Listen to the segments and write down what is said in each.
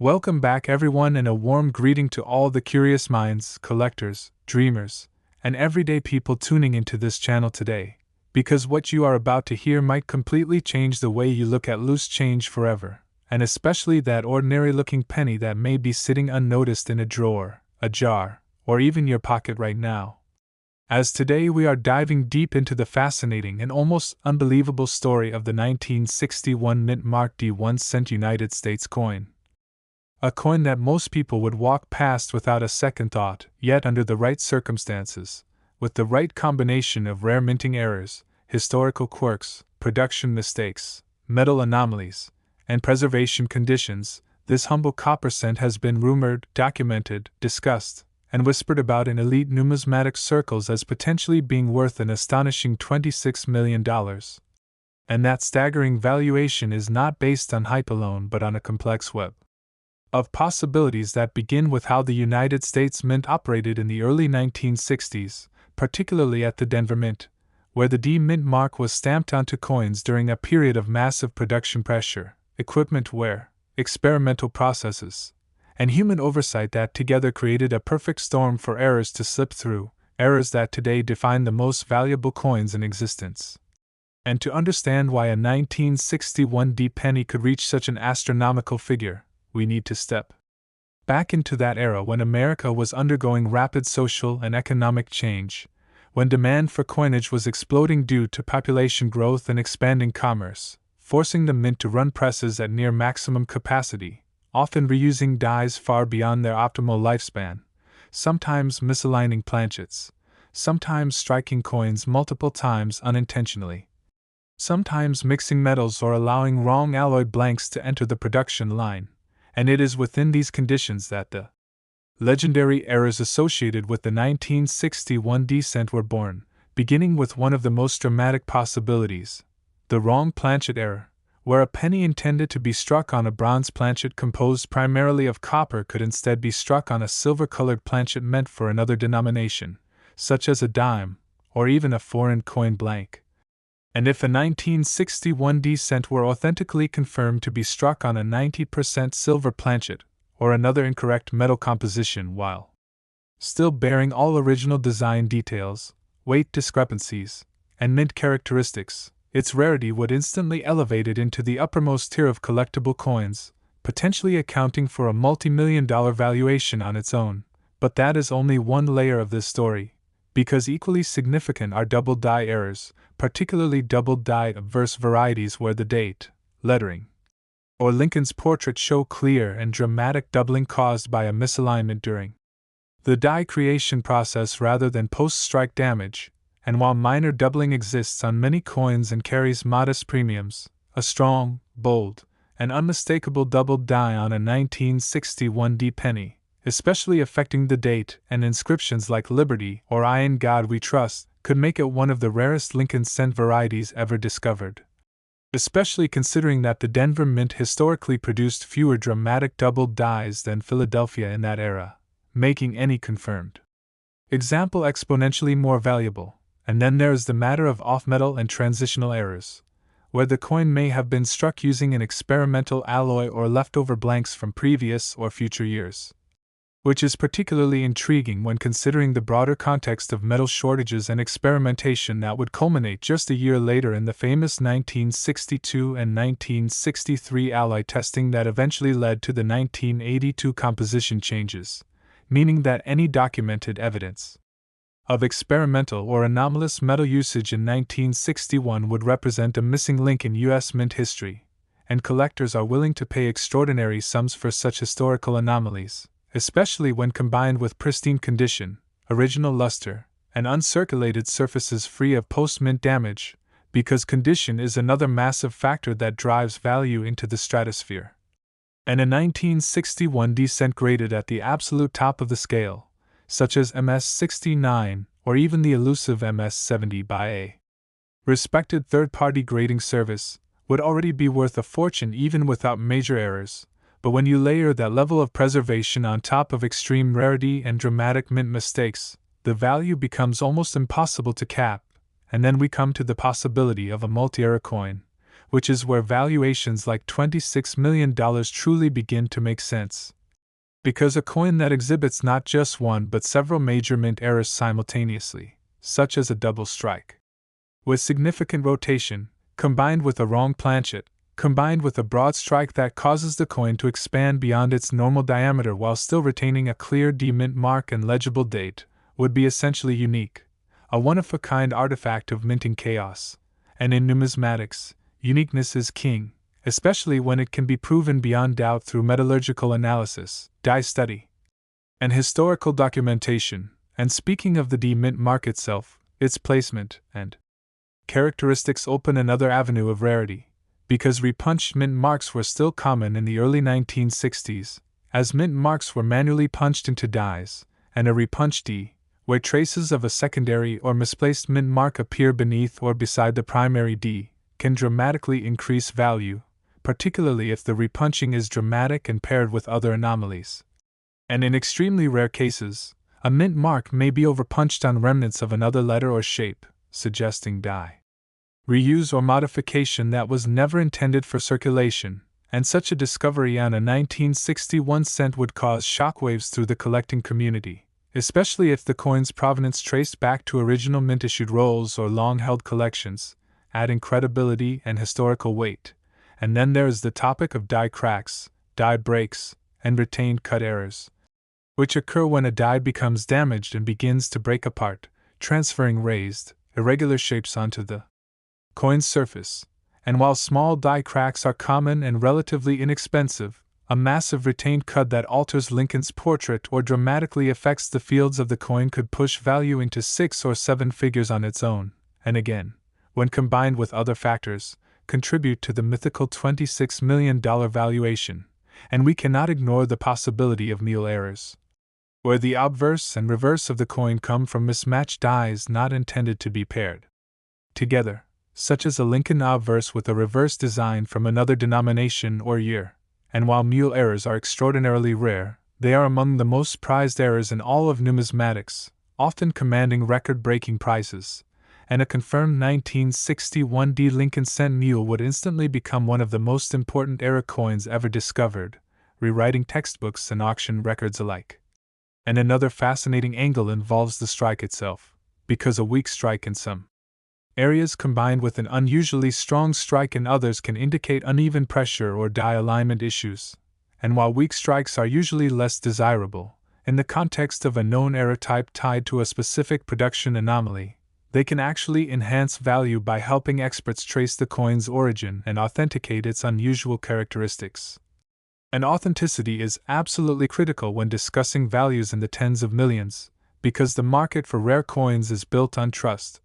Welcome back, everyone, and a warm greeting to all the curious minds, collectors, dreamers, and everyday people tuning into this channel today, because what you are about to hear might completely change the way you look at loose change forever, and especially that ordinary-looking penny that may be sitting unnoticed in a drawer, a jar, or even your pocket right now. As today we are diving deep into the fascinating and almost unbelievable story of the 1961 mint-marked D1 cent United States coin. A coin that most people would walk past without a second thought, yet under the right circumstances, with the right combination of rare minting errors, historical quirks, production mistakes, metal anomalies, and preservation conditions, this humble copper cent has been rumored, documented, discussed, and whispered about in elite numismatic circles as potentially being worth an astonishing $26 million. And that staggering valuation is not based on hype alone but on a complex web of possibilities that begin with how the United States Mint operated in the early 1960s, particularly at the Denver Mint, where the D Mint mark was stamped onto coins during a period of massive production pressure, equipment wear, experimental processes, and human oversight that together created a perfect storm for errors to slip through, errors that today define the most valuable coins in existence. And to understand why a 1961 D penny could reach such an astronomical figure, we need to step back into that era when America was undergoing rapid social and economic change, when demand for coinage was exploding due to population growth and expanding commerce, forcing the mint to run presses at near maximum capacity, often reusing dies far beyond their optimal lifespan, sometimes misaligning planchets, sometimes striking coins multiple times unintentionally, sometimes mixing metals or allowing wrong alloyed blanks to enter the production line. And it is within these conditions that the legendary errors associated with the 1961 D cent were born, beginning with one of the most dramatic possibilities, the wrong planchet error, where a penny intended to be struck on a bronze planchet composed primarily of copper could instead be struck on a silver-colored planchet meant for another denomination, such as a dime, or even a foreign coin blank. And if a 1961 D cent were authentically confirmed to be struck on a 90% silver planchet, or another incorrect metal composition while still bearing all original design details, weight discrepancies, and mint characteristics, its rarity would instantly elevate it into the uppermost tier of collectible coins, potentially accounting for a multi-million-dollar valuation on its own. But that is only one layer of this story, because equally significant are double die errors, particularly double die obverse varieties where the date, lettering, or Lincoln's portrait show clear and dramatic doubling caused by a misalignment during the die creation process rather than post-strike damage. And while minor doubling exists on many coins and carries modest premiums, a strong, bold, and unmistakable doubled die on a 1961 D penny, especially affecting the date and inscriptions like Liberty or I in God We Trust, could make it one of the rarest Lincoln cent varieties ever discovered. Especially considering that the Denver Mint historically produced fewer dramatic doubled dies than Philadelphia in that era, making any confirmed example exponentially more valuable. And then there is the matter of off-metal and transitional errors, where the coin may have been struck using an experimental alloy or leftover blanks from previous or future years, which is particularly intriguing when considering the broader context of metal shortages and experimentation that would culminate just a year later in the famous 1962 and 1963 alloy testing that eventually led to the 1982 composition changes, meaning that any documented evidence of experimental or anomalous metal usage in 1961 would represent a missing link in U.S. mint history, and collectors are willing to pay extraordinary sums for such historical anomalies, especially when combined with pristine condition, original luster, and uncirculated surfaces free of post-mint damage, because condition is another massive factor that drives value into the stratosphere. And a 1961 D cent graded at the absolute top of the scale, such as MS-69 or even the elusive MS-70 by a respected third-party grading service, would already be worth a fortune even without major errors. But when you layer that level of preservation on top of extreme rarity and dramatic mint mistakes, the value becomes almost impossible to cap. And then we come to the possibility of a multi-era coin, which is where valuations like $26 million truly begin to make sense. Because a coin that exhibits not just one but several major mint errors simultaneously, such as a double strike, with significant rotation, combined with a wrong planchet, combined with a broad strike that causes the coin to expand beyond its normal diameter while still retaining a clear D-mint mark and legible date, would be essentially unique, a one-of-a-kind artifact of minting chaos. And in numismatics, uniqueness is king, especially when it can be proven beyond doubt through metallurgical analysis, die study, and historical documentation. And speaking of the D-mint mark itself, its placement and characteristics open another avenue of rarity, because repunched mint marks were still common in the early 1960s, as mint marks were manually punched into dies, and a repunched D, where traces of a secondary or misplaced mint mark appear beneath or beside the primary D, can dramatically increase value, particularly if the repunching is dramatic and paired with other anomalies. And in extremely rare cases, a mint mark may be overpunched on remnants of another letter or shape, suggesting die reuse or modification that was never intended for circulation, and such a discovery on a 1961 cent would cause shockwaves through the collecting community, especially if the coin's provenance traced back to original mint-issued rolls or long-held collections, adding credibility and historical weight. And then there is the topic of die cracks, die breaks, and retained cut errors, which occur when a die becomes damaged and begins to break apart, transferring raised, irregular shapes onto the coin's surface. And while small die cracks are common and relatively inexpensive, a massive retained cut that alters Lincoln's portrait or dramatically affects the fields of the coin could push value into 6 or 7 figures on its own, and again, when combined with other factors, contribute to the mythical $26 million valuation. And we cannot ignore the possibility of meal errors, where the obverse and reverse of the coin come from mismatched dies not intended to be paired together, such as a Lincoln obverse with a reverse design from another denomination or year. And while mule errors are extraordinarily rare, they are among the most prized errors in all of numismatics, often commanding record-breaking prices. And a confirmed 1961 D Lincoln cent mule would instantly become one of the most important era coins ever discovered, rewriting textbooks and auction records alike. And another fascinating angle involves the strike itself, because a weak strike in some areas combined with an unusually strong strike in others can indicate uneven pressure or die alignment issues. And while weak strikes are usually less desirable, in the context of a known error type tied to a specific production anomaly, they can actually enhance value by helping experts trace the coin's origin and authenticate its unusual characteristics. And authenticity is absolutely critical when discussing values in the tens of millions, because the market for rare coins is built on trust,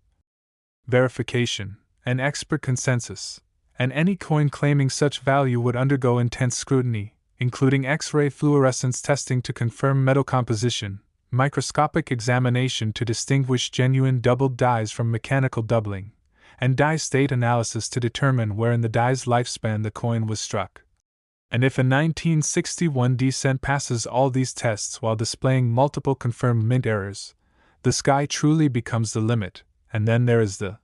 verification, and expert consensus, and any coin claiming such value would undergo intense scrutiny, including X-ray fluorescence testing to confirm metal composition, microscopic examination to distinguish genuine doubled dies from mechanical doubling, and die state analysis to determine where in the die's lifespan the coin was struck. And if a 1961 D cent passes all these tests while displaying multiple confirmed mint errors, the sky truly becomes the limit. And then there is the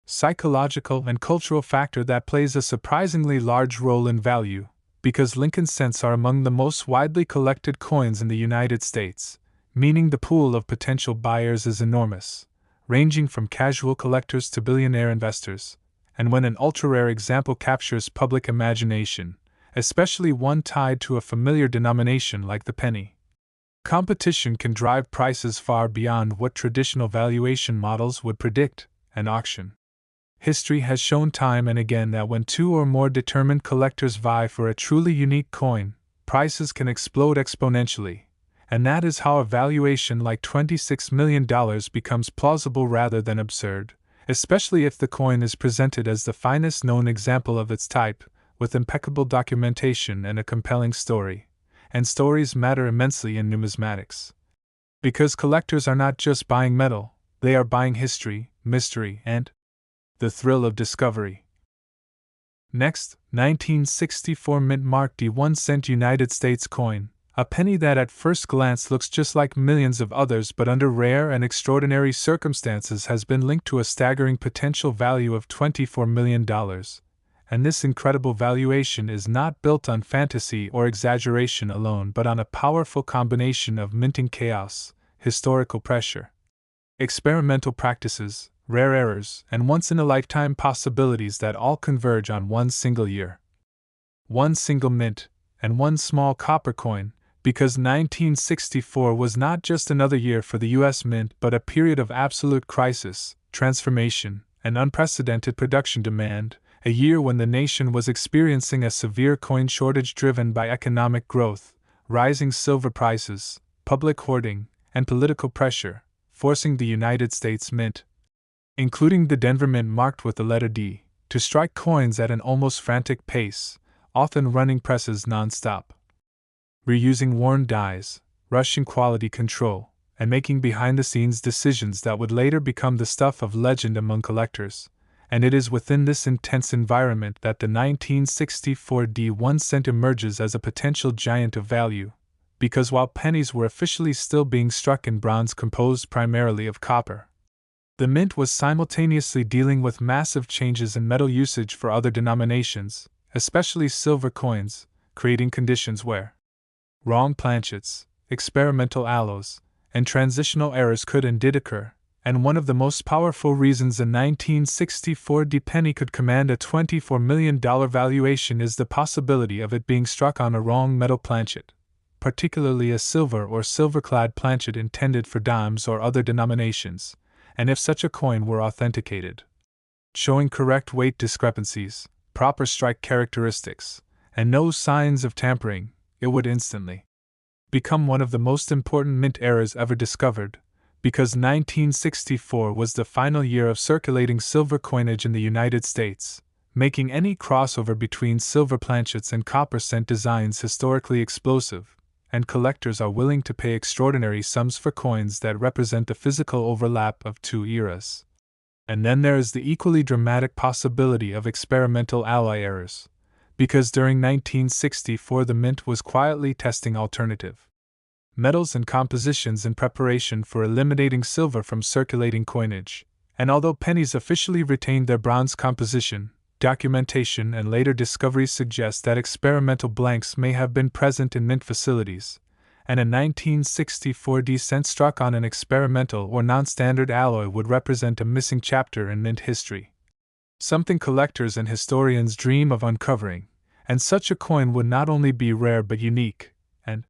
psychological and cultural factor that plays a surprisingly large role in value, because Lincoln cents are among the most widely collected coins in the United States, meaning the pool of potential buyers is enormous, ranging from casual collectors to billionaire investors. And when an ultra-rare example captures public imagination, especially one tied to a familiar denomination like the penny, competition can drive prices far beyond what traditional valuation models would predict. An auction history has shown time and again that when 2 or more determined collectors vie for a truly unique coin, prices can explode exponentially. And that is how a valuation like $26 million becomes plausible rather than absurd, especially if the coin is presented as the finest known example of its type, with impeccable documentation and a compelling story. And stories matter immensely in numismatics, because collectors are not just buying metal, they are buying history, mystery, and the thrill of discovery. Next, 1964 mint mark D 1 cent United States coin, a penny that at first glance looks just like millions of others but under rare and extraordinary circumstances has been linked to a staggering potential value of $24 million. and this incredible valuation is not built on fantasy or exaggeration alone but on a powerful combination of minting chaos, historical pressure, experimental practices, rare errors, and once-in-a-lifetime possibilities that all converge on one single year. One single mint, and one small copper coin, because 1964 was not just another year for the U.S. Mint but a period of absolute crisis, transformation, and unprecedented production demand, a year when the nation was experiencing a severe coin shortage driven by economic growth, rising silver prices, public hoarding, and political pressure, forcing the United States Mint, including the Denver Mint marked with the letter D, to strike coins at an almost frantic pace, often running presses non-stop, reusing worn dies, rushing quality control, and making behind-the-scenes decisions that would later become the stuff of legend among collectors. And it is within this intense environment that the 1964 D1 cent emerges as a potential giant of value, because while pennies were officially still being struck in bronze composed primarily of copper, the mint was simultaneously dealing with massive changes in metal usage for other denominations, especially silver coins, creating conditions where wrong planchets, experimental alloys, and transitional errors could and did occur. And one of the most powerful reasons a 1964 D penny could command a $24 million valuation is the possibility of it being struck on a wrong metal planchet, particularly a silver or silver-clad planchet intended for dimes or other denominations, and if such a coin were authenticated, showing correct weight discrepancies, proper strike characteristics, and no signs of tampering, it would instantly become one of the most important mint errors ever discovered, because 1964 was the final year of circulating silver coinage in the United States, making any crossover between silver planchets and copper cent designs historically explosive, and collectors are willing to pay extraordinary sums for coins that represent the physical overlap of two eras. And then there is the equally dramatic possibility of experimental alloy errors, because during 1964 the mint was quietly testing alternative metals and compositions in preparation for eliminating silver from circulating coinage, and although pennies officially retained their bronze composition, documentation and later discoveries suggest that experimental blanks may have been present in mint facilities, and a 1964 D cent struck on an experimental or non-standard alloy would represent a missing chapter in mint history. Something collectors and historians dream of uncovering, and such a coin would not only be rare but unique, and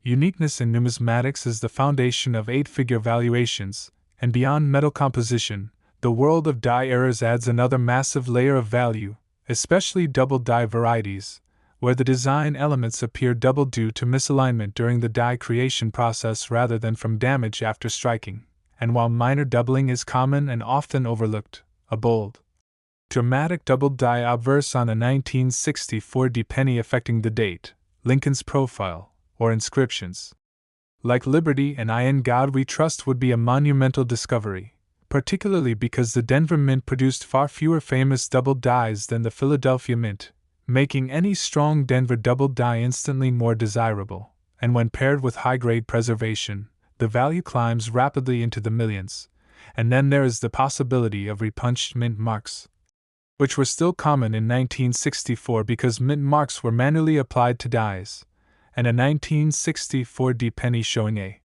uniqueness in numismatics is the foundation of eight-figure valuations, and beyond metal composition, the world of die errors adds another massive layer of value, especially double die varieties, where the design elements appear double due to misalignment during the die creation process rather than from damage after striking, and while minor doubling is common and often overlooked, a bold, dramatic double die obverse on a 1964 D penny affecting the date, Lincoln's profile, or inscriptions like Liberty and I in God We Trust would be a monumental discovery, particularly because the Denver Mint produced far fewer famous double dies than the Philadelphia Mint, making any strong Denver double die instantly more desirable, and when paired with high-grade preservation, the value climbs rapidly into the millions. And then there is the possibility of repunched mint marks, which were still common in 1964 because mint marks were manually applied to dies, and a 1964 D penny showing a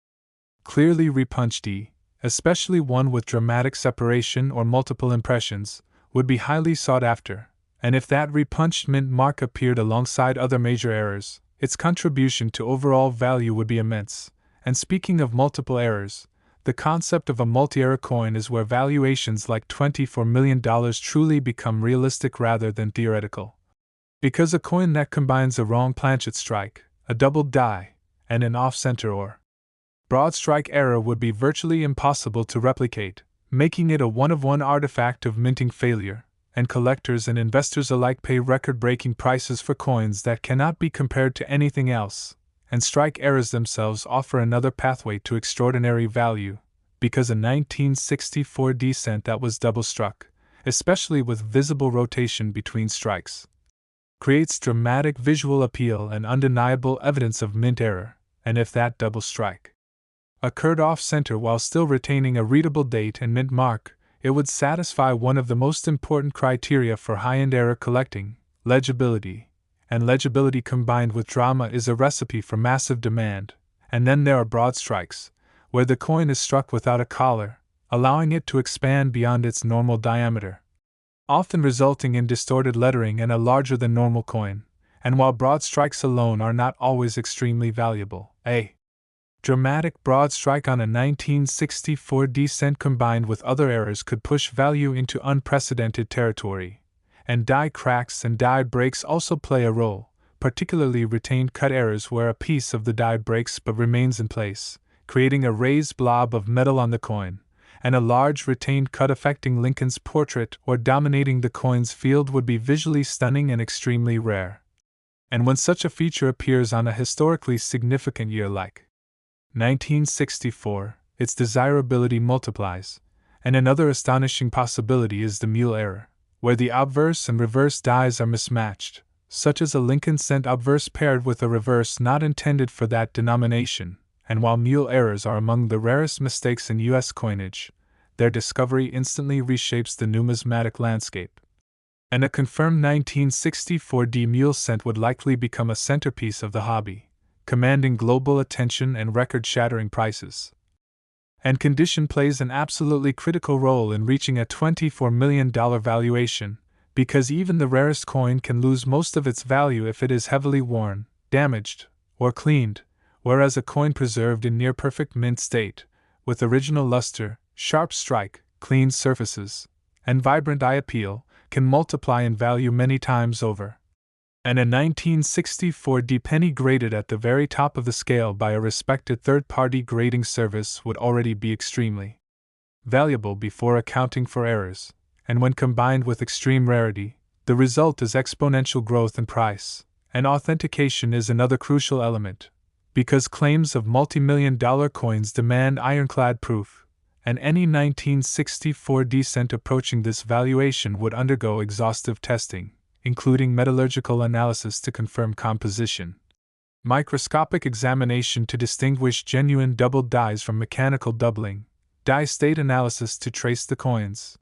clearly repunched D, especially one with dramatic separation or multiple impressions, would be highly sought after, and if that repunched mint mark appeared alongside other major errors, its contribution to overall value would be immense. And speaking of multiple errors, the concept of a multi-error coin is where valuations like $24 million truly become realistic rather than theoretical. Because a coin that combines a wrong planchet strike, a double die, and an off-center or broad strike error would be virtually impossible to replicate, making it a one-of-one artifact of minting failure, and collectors and investors alike pay record-breaking prices for coins that cannot be compared to anything else, and strike errors themselves offer another pathway to extraordinary value, because a 1964 D cent that was double-struck, especially with visible rotation between strikes, creates dramatic visual appeal and undeniable evidence of mint error, and if that double strike occurred off-center while still retaining a readable date and mint mark, it would satisfy one of the most important criteria for high-end era collecting, legibility. And legibility combined with drama is a recipe for massive demand. And then there are broad strikes, where the coin is struck without a collar, allowing it to expand beyond its normal diameter, often resulting in distorted lettering and a larger than normal coin. And while broad strikes alone are not always extremely valuable, a dramatic broad strike on a 1964 D cent combined with other errors could push value into unprecedented territory. And die cracks and die breaks also play a role, particularly retained cut errors where a piece of the die breaks but remains in place, creating a raised blob of metal on the coin, and a large retained cut affecting Lincoln's portrait or dominating the coin's field would be visually stunning and extremely rare. And when such a feature appears on a historically significant year like 1964, its desirability multiplies. And another astonishing possibility is the mule error, where the obverse and reverse dies are mismatched, such as a Lincoln cent obverse paired with a reverse not intended for that denomination. And while mule errors are among the rarest mistakes in U.S. coinage, their discovery instantly reshapes the numismatic landscape. And a confirmed 1964 D mule cent would likely become a centerpiece of the hobby, commanding global attention and record-shattering prices. And condition plays an absolutely critical role in reaching a $24 million valuation, because even the rarest coin can lose most of its value if it is heavily worn, damaged, or cleaned, whereas a coin preserved in near-perfect mint state, with original luster, sharp strike, clean surfaces, and vibrant eye appeal, can multiply in value many times over. And a 1964 D penny graded at the very top of the scale by a respected third-party grading service would already be extremely valuable before accounting for errors, and when combined with extreme rarity, the result is exponential growth in price. And authentication is another crucial element, because claims of multi-million-dollar coins demand ironclad proof, and any 1964 D cent approaching this valuation would undergo exhaustive testing, including metallurgical analysis to confirm composition, microscopic examination to distinguish genuine doubled dies from mechanical doubling, die state analysis to trace the coin's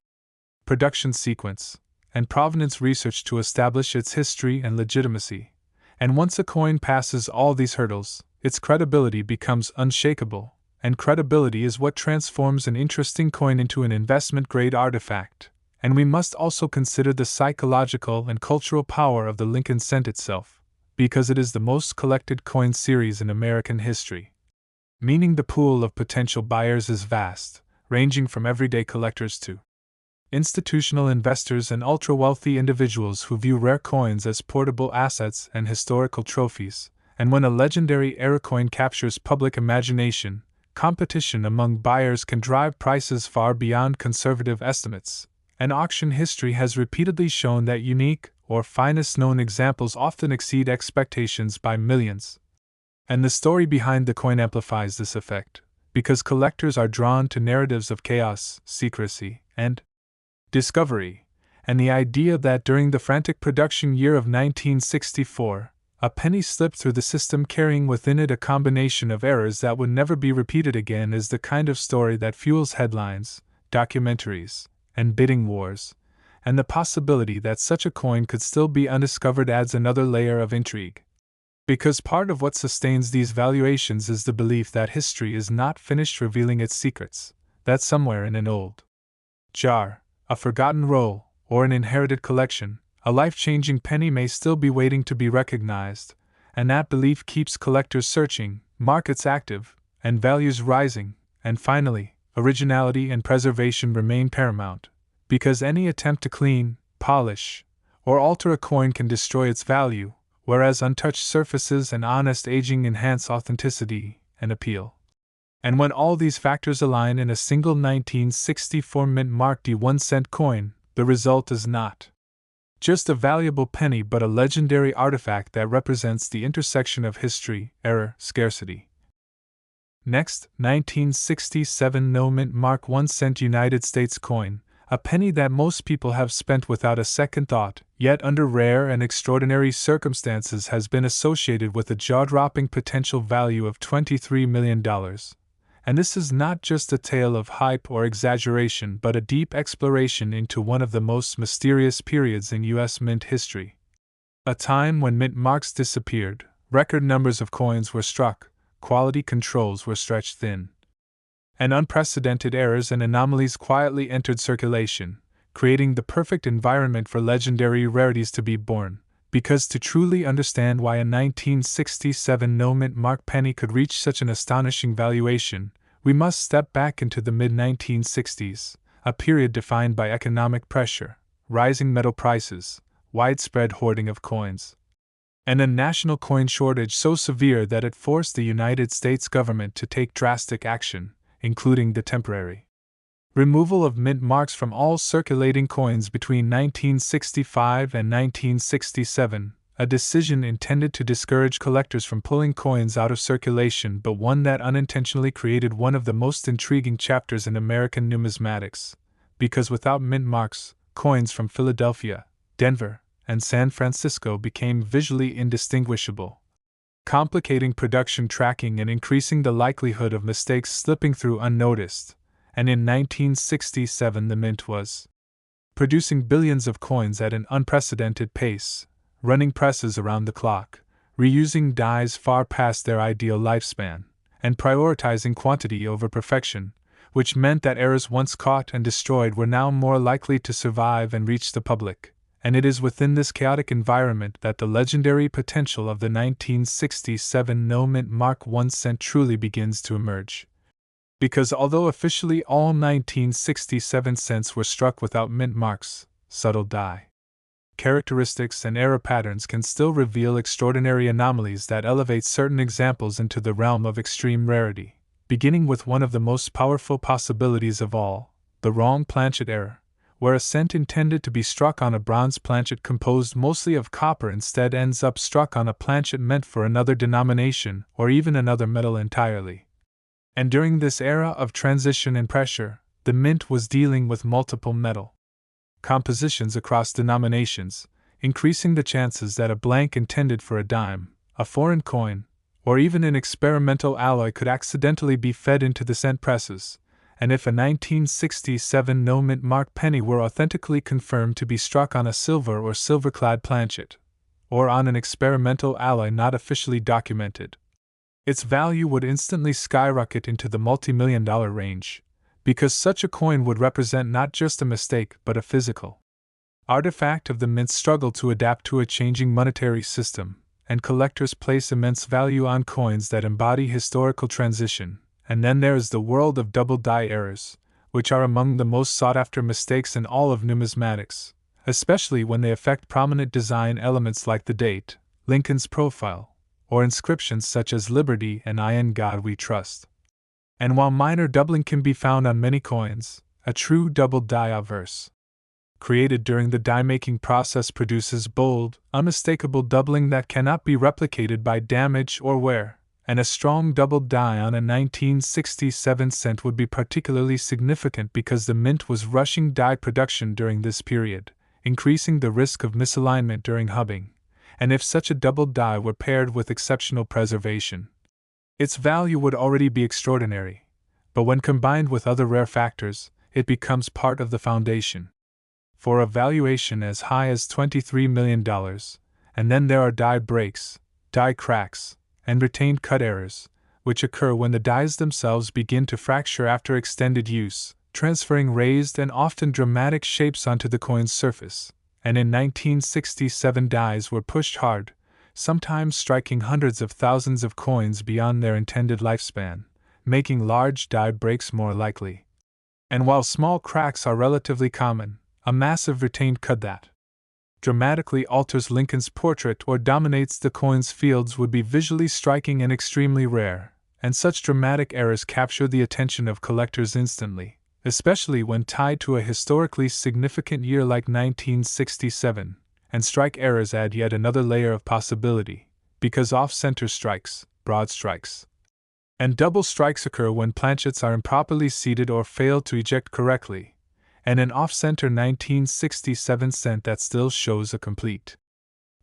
production sequence, and provenance research to establish its history and legitimacy. And once a coin passes all these hurdles, its credibility becomes unshakable, and credibility is what transforms an interesting coin into an investment-grade artifact. And we must also consider the psychological and cultural power of the Lincoln cent itself, because it is the most collected coin series in American history. Meaning the pool of potential buyers is vast, ranging from everyday collectors to institutional investors and ultra-wealthy individuals who view rare coins as portable assets and historical trophies. And when a legendary era coin captures public imagination, competition among buyers can drive prices far beyond conservative estimates. And auction history has repeatedly shown that unique, or finest known examples often exceed expectations by millions. And the story behind the coin amplifies this effect, because collectors are drawn to narratives of chaos, secrecy, and discovery, and the idea that during the frantic production year of 1964, a penny slipped through the system carrying within it a combination of errors that would never be repeated again is the kind of story that fuels headlines, documentaries, and bidding wars, and the possibility that such a coin could still be undiscovered adds another layer of intrigue. Because part of what sustains these valuations is the belief that history is not finished revealing its secrets, that somewhere in an old jar, a forgotten roll, or an inherited collection, a life-changing penny may still be waiting to be recognized, and that belief keeps collectors searching, markets active, and values rising. And finally, originality and preservation remain paramount, because any attempt to clean, polish, or alter a coin can destroy its value, whereas untouched surfaces and honest aging enhance authenticity and appeal. And when all these factors align in a single 1964 mint-marked D1-cent coin, the result is not just a valuable penny but a legendary artifact that represents the intersection of history, error, scarcity. Next, 1967 no mint mark 1-cent United States coin, a penny that most people have spent without a second thought, yet under rare and extraordinary circumstances has been associated with a jaw-dropping potential value of $23 million. And this is not just a tale of hype or exaggeration, but a deep exploration into one of the most mysterious periods in U.S. mint history. A time when mint marks disappeared, record numbers of coins were struck, quality controls were stretched thin, and unprecedented errors and anomalies quietly entered circulation, creating the perfect environment for legendary rarities to be born. Because to truly understand why a 1967 no-mint mark penny could reach such an astonishing valuation, we must step back into the mid-1960s, a period defined by economic pressure, rising metal prices, widespread hoarding of coins, and a national coin shortage so severe that it forced the United States government to take drastic action, including the temporary removal of mint marks from all circulating coins between 1965 and 1967, a decision intended to discourage collectors from pulling coins out of circulation, but one that unintentionally created one of the most intriguing chapters in American numismatics, because without mint marks, coins from Philadelphia, Denver, and San Francisco became visually indistinguishable, complicating production tracking and increasing the likelihood of mistakes slipping through unnoticed. And in 1967 the mint was producing billions of coins at an unprecedented pace, running presses around the clock, reusing dies far past their ideal lifespan, and prioritizing quantity over perfection, which meant that errors once caught and destroyed were now more likely to survive and reach the public. And it is within this chaotic environment that the legendary potential of the 1967 no-mint mark 1 cent truly begins to emerge. Because although officially all 1967 cents were struck without mint marks, subtle die characteristics and error patterns can still reveal extraordinary anomalies that elevate certain examples into the realm of extreme rarity, beginning with one of the most powerful possibilities of all, the wrong planchet error, where a cent intended to be struck on a bronze planchet composed mostly of copper instead ends up struck on a planchet meant for another denomination or even another metal entirely. And during this era of transition and pressure, the mint was dealing with multiple metal compositions across denominations, increasing the chances that a blank intended for a dime, a foreign coin, or even an experimental alloy could accidentally be fed into the cent presses. And if a 1967 no-mint mark penny were authentically confirmed to be struck on a silver or silver-clad planchet, or on an experimental alloy not officially documented, its value would instantly skyrocket into the multi-million-dollar range, because such a coin would represent not just a mistake but a physical artifact of the mint's struggle to adapt to a changing monetary system, and collectors place immense value on coins that embody historical transition. And then there is the world of double die errors, which are among the most sought-after mistakes in all of numismatics, especially when they affect prominent design elements like the date, Lincoln's profile, or inscriptions such as Liberty and I in God We Trust. And while minor doubling can be found on many coins, a true double die obverse, created during the die-making process, produces bold, unmistakable doubling that cannot be replicated by damage or wear, and a strong double die on a 1967 cent would be particularly significant because the mint was rushing die production during this period, increasing the risk of misalignment during hubbing. And if such a double die were paired with exceptional preservation, its value would already be extraordinary, but when combined with other rare factors, it becomes part of the foundation for a valuation as high as $23 million. And then there are die breaks, die cracks, and retained cut errors, which occur when the dies themselves begin to fracture after extended use, transferring raised and often dramatic shapes onto the coin's surface. And in 1967 dies were pushed hard, sometimes striking hundreds of thousands of coins beyond their intended lifespan, making large die breaks more likely. And while small cracks are relatively common, a massive retained cut that dramatically alters Lincoln's portrait or dominates the coin's fields would be visually striking and extremely rare, and such dramatic errors capture the attention of collectors instantly, especially when tied to a historically significant year like 1967, and strike errors add yet another layer of possibility, because off-center strikes, broad strikes, and double strikes occur when planchets are improperly seated or fail to eject correctly, and an off-center 1967 cent that still shows a complete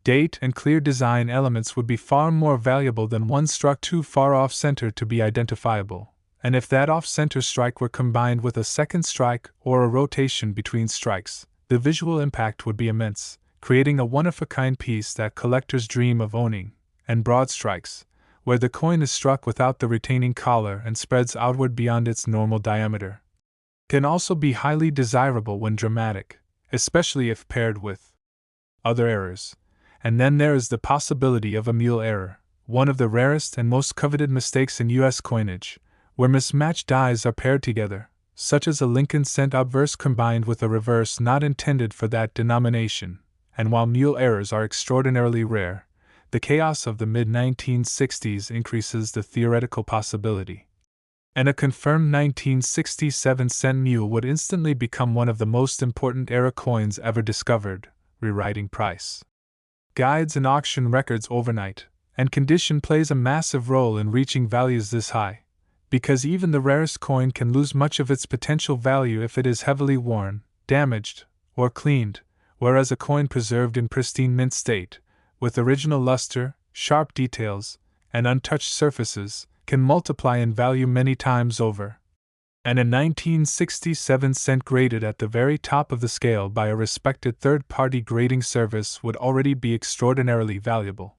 date and clear design elements would be far more valuable than one struck too far off-center to be identifiable, and if that off-center strike were combined with a second strike or a rotation between strikes, the visual impact would be immense, creating a one-of-a-kind piece that collectors dream of owning. And broad strikes, where the coin is struck without the retaining collar and spreads outward beyond its normal diameter, can also be highly desirable when dramatic, especially if paired with other errors. And then there is the possibility of a mule error, one of the rarest and most coveted mistakes in U.S. coinage, where mismatched dies are paired together, such as a Lincoln cent obverse combined with a reverse not intended for that denomination. And while mule errors are extraordinarily rare, the chaos of the mid-1960s increases the theoretical possibility. And a confirmed 1967 cent mule would instantly become one of the most important era coins ever discovered, rewriting price guides and auction records overnight, and condition plays a massive role in reaching values this high, because even the rarest coin can lose much of its potential value if it is heavily worn, damaged, or cleaned, whereas a coin preserved in pristine mint state, with original luster, sharp details, and untouched surfaces, can multiply in value many times over. And a 1967 cent graded at the very top of the scale by a respected third-party grading service would already be extraordinarily valuable,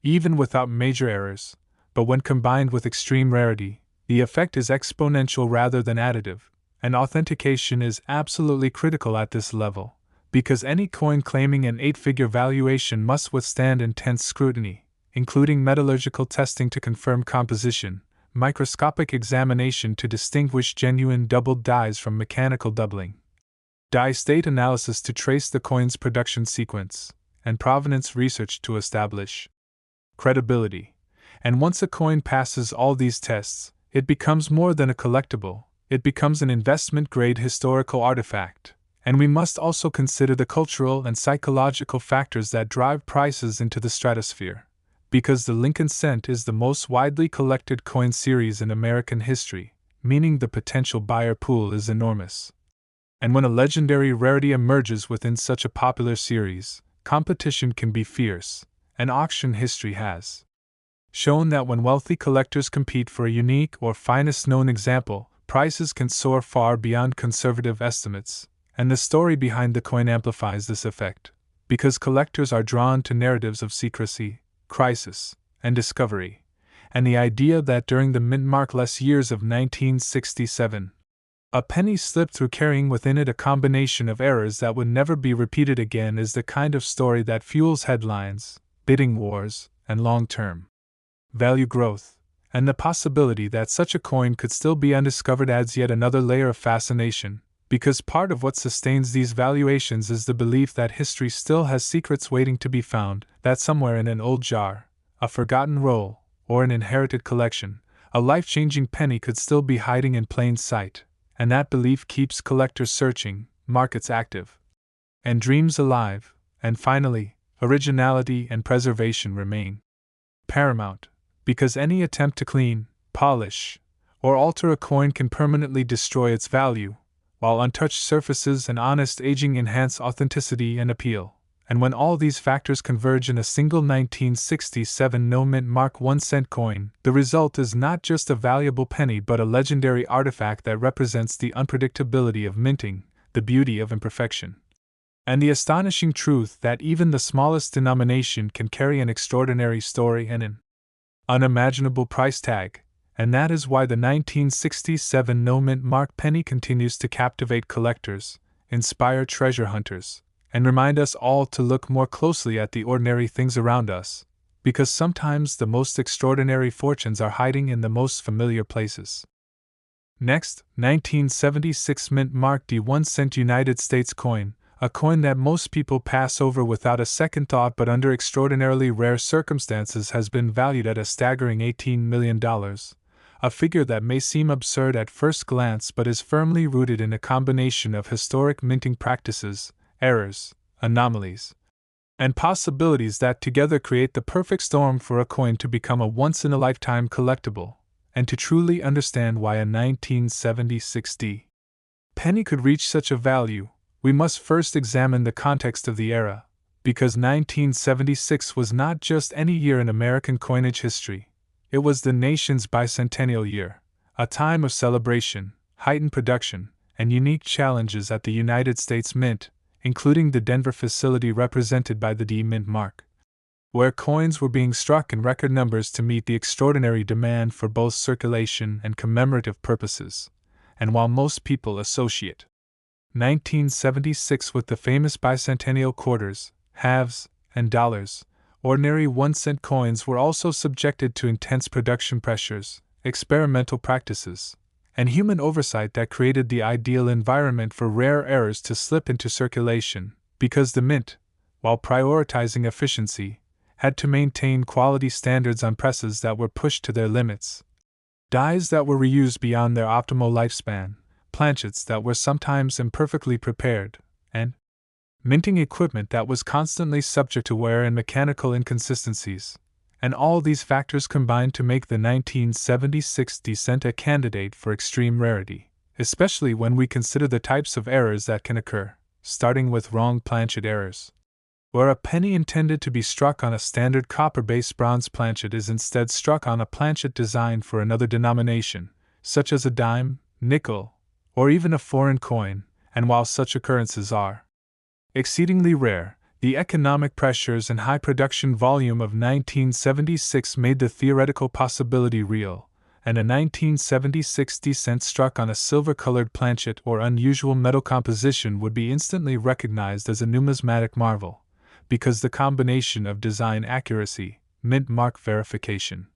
even without major errors, but when combined with extreme rarity, the effect is exponential rather than additive, and authentication is absolutely critical at this level, because any coin claiming an 8-figure valuation must withstand intense scrutiny, including metallurgical testing to confirm composition, microscopic examination to distinguish genuine doubled dies from mechanical doubling, die state analysis to trace the coin's production sequence, and provenance research to establish credibility. And once a coin passes all these tests, it becomes more than a collectible, it becomes an investment-grade historical artifact. And we must also consider the cultural and psychological factors that drive prices into the stratosphere, because the Lincoln cent is the most widely collected coin series in American history, meaning the potential buyer pool is enormous. And when a legendary rarity emerges within such a popular series, competition can be fierce, and auction history has shown that when wealthy collectors compete for a unique or finest known example, prices can soar far beyond conservative estimates. And the story behind the coin amplifies this effect, because collectors are drawn to narratives of secrecy, crisis, and discovery, and the idea that during the mint-markless years of 1967, a penny slipped through carrying within it a combination of errors that would never be repeated again is the kind of story that fuels headlines, bidding wars, and long-term value growth, and the possibility that such a coin could still be undiscovered adds yet another layer of fascination, because part of what sustains these valuations is the belief that history still has secrets waiting to be found, that somewhere in an old jar, a forgotten roll, or an inherited collection, a life-changing penny could still be hiding in plain sight, and that belief keeps collectors searching, markets active, and dreams alive, and finally, originality and preservation remain paramount, because any attempt to clean, polish, or alter a coin can permanently destroy its value, while untouched surfaces and honest aging enhance authenticity and appeal. And when all these factors converge in a single 1967 no-mint Mark 1 cent coin, the result is not just a valuable penny but a legendary artifact that represents the unpredictability of minting, the beauty of imperfection, and the astonishing truth that even the smallest denomination can carry an extraordinary story and an unimaginable price tag. And that is why the 1967 no-mint Mark penny continues to captivate collectors, inspire treasure hunters, and remind us all to look more closely at the ordinary things around us, because sometimes the most extraordinary fortunes are hiding in the most familiar places. Next, 1976 mint Mark D 1 cent United States coin, a coin that most people pass over without a second thought but under extraordinarily rare circumstances has been valued at a staggering $18 million. A figure that may seem absurd at first glance but is firmly rooted in a combination of historic minting practices, errors, anomalies, and possibilities that together create the perfect storm for a coin to become a once-in-a-lifetime collectible, and to truly understand why a 1976 D penny could reach such a value, we must first examine the context of the era, because 1976 was not just any year in American coinage history. It was the nation's bicentennial year, a time of celebration, heightened production, and unique challenges at the United States Mint, including the Denver facility represented by the D Mint mark, where coins were being struck in record numbers to meet the extraordinary demand for both circulation and commemorative purposes. And while most people associate 1976 with the famous bicentennial quarters, halves, and dollars, ordinary 1-cent coins were also subjected to intense production pressures, experimental practices, and human oversight that created the ideal environment for rare errors to slip into circulation, because the Mint, while prioritizing efficiency, had to maintain quality standards on presses that were pushed to their limits. Dies that were reused beyond their optimal lifespan, planchets that were sometimes imperfectly prepared, and minting equipment that was constantly subject to wear and mechanical inconsistencies. And all these factors combined to make the 1976 D-cent a candidate for extreme rarity, especially when we consider the types of errors that can occur, starting with wrong planchet errors, where a penny intended to be struck on a standard copper-based bronze planchet is instead struck on a planchet designed for another denomination, such as a dime, nickel, or even a foreign coin. And while such occurrences are exceedingly rare, the economic pressures and high production volume of 1976 made the theoretical possibility real, and a 1976 D-cent struck on a silver-colored planchet or unusual metal composition would be instantly recognized as a numismatic marvel, because the combination of design accuracy, mint mark verification,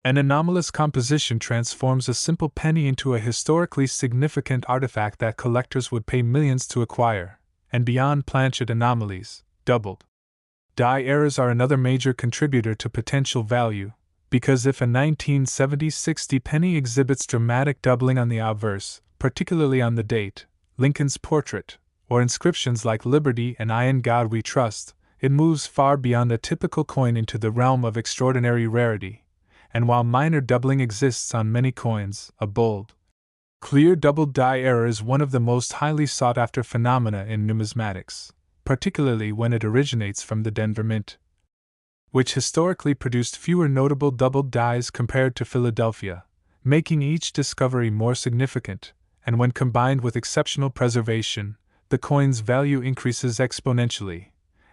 an anomalous composition transforms a simple penny into a historically significant artifact that collectors would pay millions to acquire. And beyond planchet anomalies, doubled die errors are another major contributor to potential value, because if a 1976 penny exhibits dramatic doubling on the obverse, particularly on the date, Lincoln's portrait, or inscriptions like Liberty and I in God We Trust, it moves far beyond a typical coin into the realm of extraordinary rarity. And while minor doubling exists on many coins, a bold, clear doubled die error is one of the most highly sought-after phenomena in numismatics, particularly when it originates from the Denver Mint, which historically produced fewer notable doubled dies compared to Philadelphia, making each discovery more significant, and when combined with exceptional preservation, the coin's value increases exponentially.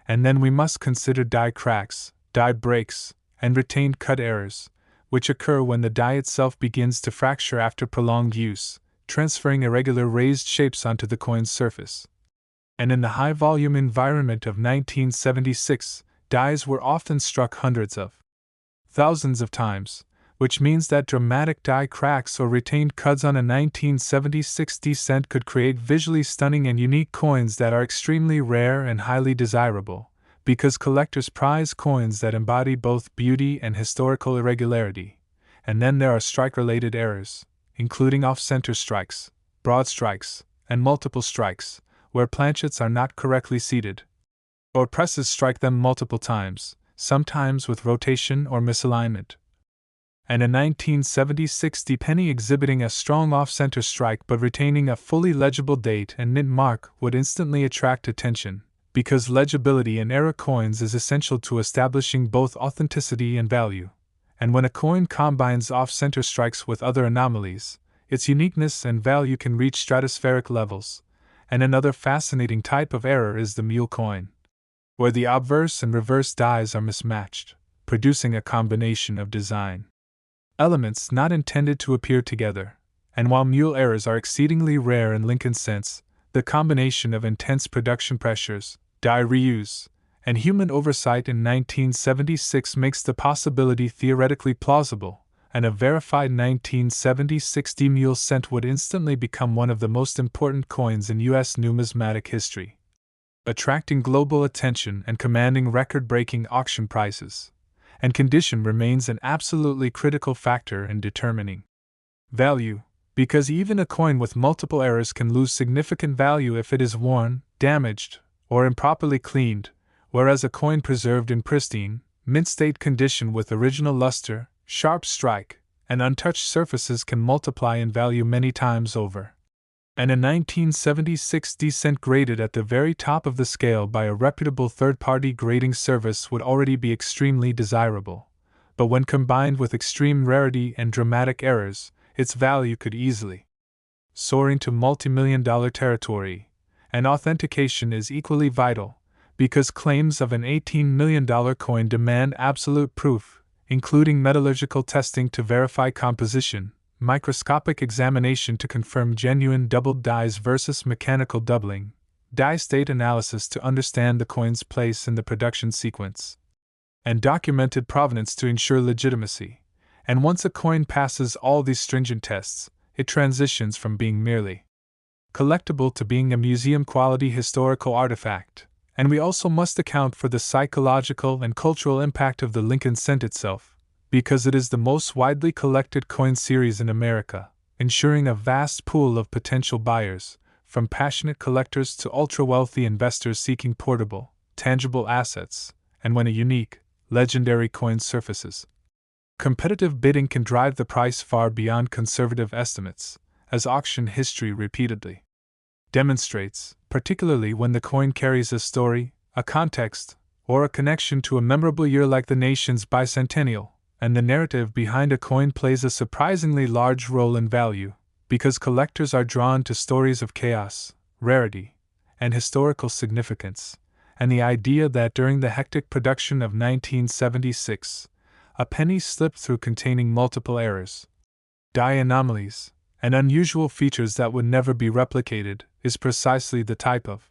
And then we must consider die cracks, die breaks, and retained cut errors, which occur when the die itself begins to fracture after prolonged use, transferring irregular raised shapes onto the coin's surface. And in the high-volume environment of 1976, dies were often struck hundreds of thousands of times, which means that dramatic die cracks or retained cuts on a 1976 D-cent could create visually stunning and unique coins that are extremely rare and highly desirable, because collectors prize coins that embody both beauty and historical irregularity. And then there are strike-related errors, including off-center strikes, broad strikes, and multiple strikes, where planchets are not correctly seated, or presses strike them multiple times, sometimes with rotation or misalignment. And a 1976 penny exhibiting a strong off-center strike but retaining a fully legible date and mint mark would instantly attract attention, because legibility in era coins is essential to establishing both authenticity and value. And when a coin combines off-center strikes with other anomalies, its uniqueness and value can reach stratospheric levels. And another fascinating type of error is the mule coin, where the obverse and reverse dies are mismatched, producing a combination of design elements not intended to appear together. And while mule errors are exceedingly rare in Lincoln's sense, the combination of intense production pressures, die reuse, and human oversight in 1976 makes the possibility theoretically plausible, and a verified 1976 mule cent would instantly become one of the most important coins in U.S. numismatic history, attracting global attention and commanding record-breaking auction prices. And condition remains an absolutely critical factor in determining value, because even a coin with multiple errors can lose significant value if it is worn, damaged, or improperly cleaned, whereas a coin preserved in pristine, mint-state condition with original luster, sharp strike, and untouched surfaces can multiply in value many times over. And a 1976 D-cent graded at the very top of the scale by a reputable third-party grading service would already be extremely desirable. But when combined with extreme rarity and dramatic errors, its value could easily soar into multi-million-dollar territory, and authentication is equally vital, because claims of an $18 million coin demand absolute proof, including metallurgical testing to verify composition, microscopic examination to confirm genuine doubled dies versus mechanical doubling, die state analysis to understand the coin's place in the production sequence, and documented provenance to ensure legitimacy. And once a coin passes all these stringent tests, it transitions from being merely collectible to being a museum-quality historical artifact. And we also must account for the psychological and cultural impact of the Lincoln cent itself, because it is the most widely collected coin series in America, ensuring a vast pool of potential buyers, from passionate collectors to ultra-wealthy investors seeking portable, tangible assets. And when a unique, legendary coin surfaces, competitive bidding can drive the price far beyond conservative estimates, as auction history repeatedly demonstrates, particularly when the coin carries a story, a context, or a connection to a memorable year like the nation's bicentennial, and the narrative behind a coin plays a surprisingly large role in value, because collectors are drawn to stories of chaos, rarity, and historical significance, and the idea that during the hectic production of 1976, a penny slipped through containing multiple errors, die anomalies, and unusual features that would never be replicated, is precisely the type of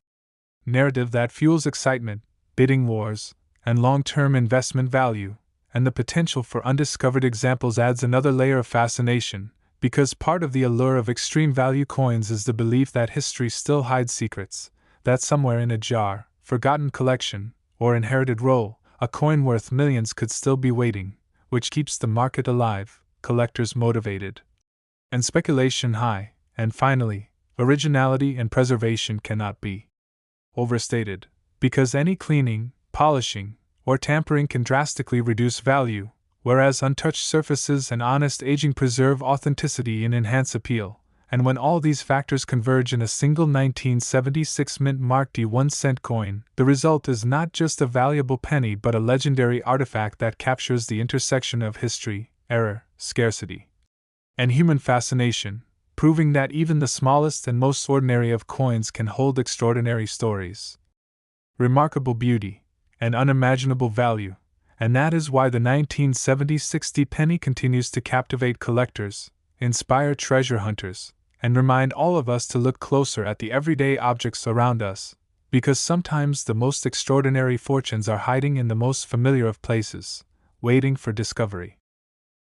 narrative that fuels excitement, bidding wars, and long-term investment value, and the potential for undiscovered examples adds another layer of fascination, because part of the allure of extreme value coins is the belief that history still hides secrets, that somewhere in a jar, forgotten collection, or inherited roll, a coin worth millions could still be waiting, which keeps the market alive, collectors motivated, and speculation high. And finally, originality and preservation cannot be overstated, because any cleaning, polishing, or tampering can drastically reduce value, whereas untouched surfaces and honest aging preserve authenticity and enhance appeal. And when all these factors converge in a single 1976 mint-marked 1-cent coin, the result is not just a valuable penny but a legendary artifact that captures the intersection of history, error, scarcity, and human fascination, proving that even the smallest and most ordinary of coins can hold extraordinary stories, remarkable beauty, and unimaginable value. And that is why the 1976 penny continues to captivate collectors, inspire treasure hunters, and remind all of us to look closer at the everyday objects around us, because sometimes the most extraordinary fortunes are hiding in the most familiar of places, waiting for discovery.